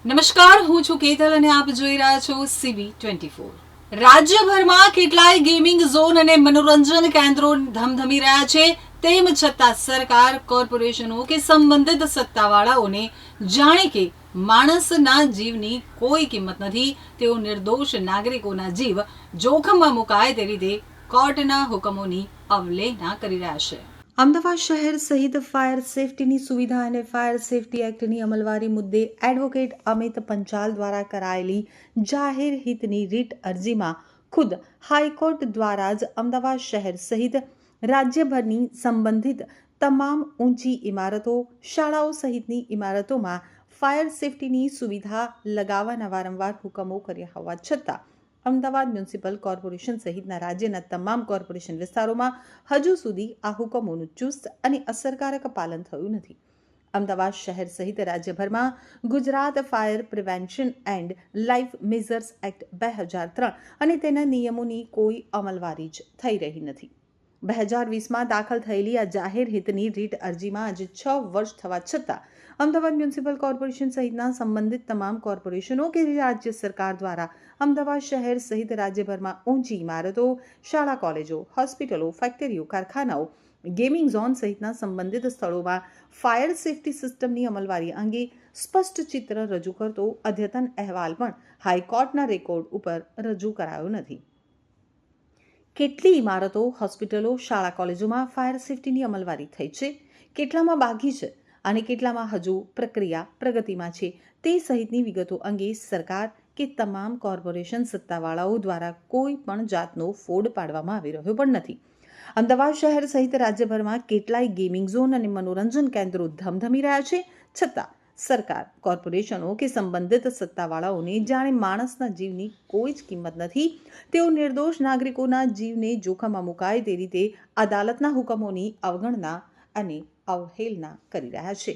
નમસ્કાર, હું છું કેતલ અને આપ જોઈ રહ્યા છો CB24. રાજ્યભરમાં કેટલાય ગેમિંગ ઝોન અને મનોરંજન કેન્દ્રો ધમધમી રહ્યા છે. તેમ છતાં સરકાર, કોર્પોરેશનો કે સંબંધિત સત્તાવાળાઓને જાણે કે માણસના જીવની કોઈ કિંમત નથી, તેઓ નિર્દોષ નાગરિકોના જીવ જોખમમાં મુકાય તે રીતે કોર્ટના હુકમોની અવહેલના કરી રહ્યા છે. અમદાવાદ શહેર સહિત ફાયર સેફટીની સુવિધા અને ફાયર સેફટી એક્ટની અમલવારી મુદ્દે એડવોકેટ અમિત પંચાલ દ્વારા કરાયેલી જાહેર હિતની રીટ અરજીમાં ખુદ હાઈકોર્ટ દ્વારા જ અમદાવાદ શહેર સહિત રાજ્યભરની સંબંધિત તમામ ઊંચી ઇમારતો, શાળાઓ સહિતની ઇમારતોમાં ફાયર સેફટીની સુવિધા લગાવવાના વારંવાર હુકમો કર્યા હોવા છતાં અમદાવાદ મ્યુનિસિપલ કોર્પોરેશન સહિતના રાજ્યના તમામ કોર્પોરેશન વિસ્તારોમાં હજુ સુધી આ હુકમોનું ચુસ્ત અને અસરકારક પાલન થયું નથી. અમદાવાદ શહેર સહિત રાજ્યભરમાં Gujarat fire prevention and life measures act 2003 અને તેના નિયમોની કોઈ અમલવારી જ થઈ રહી નથી. 2020માં દાખલ થયેલી આ જાહેર હિતની રીટ અરજીમાં આજે 6 વર્ષ થવા છતાં અમદાવાદ મ્યુનિસિપલ કોર્પોરેશન સહિતના સંબંધિત તમામ કોર્પોરેશનો કે રાજ્ય સરકાર દ્વારા અમદાવાદ શહેર સહિત રાજ્યભરમાં ઊંચી ઇમારતો, શાળા કોલેજો, હોસ્પિટલો, ફેક્ટરીઓ, કારખાનાઓ, ગેમિંગ ઝોન સહિતના સંબંધિત સ્થળોમાં ફાયર સેફટી સિસ્ટમની અમલવારી અંગે સ્પષ્ટ ચિત્ર રજૂ કરતો અદ્યતન અહેવાલ પણ હાઈકોર્ટના રેકોર્ડ ઉપર રજૂ કરાયો નથી. કેટલી ઇમારતો, હોસ્પિટલો, શાળા કોલેજોમાં ફાયર સેફટીની અમલવારી થઈ છે, કેટલામાં બાકી છે અને કેટલામાં હજુ પ્રક્રિયા પ્રગતિમાં છે તે સહિતની વિગતો અંગે સરકાર કે તમામ કોર્પોરેશન સત્તાવાળાઓ દ્વારા કોઈ પણ જાતનો ફોડ પાડવામાં આવી રહ્યો પણ નથી. અમદાવાદ શહેર સહિત રાજ્યભરમાં કેટલાય ગેમિંગ ઝોન અને મનોરંજન કેન્દ્રો ધમધમી રહ્યા છે, છતાં સરકાર, કોર્પોરેશનો કે સંબંધિત સત્તાવાળાઓને જાણે માણસના જીવની કોઈ જ કિંમત નથી, તેઓ નિર્દોષ નાગરિકોના જીવને જોખમમાં મુકાય તે રીતે અદાલતના હુકમોની અવગણના અને અવહેલના કરી રહ્યા છે.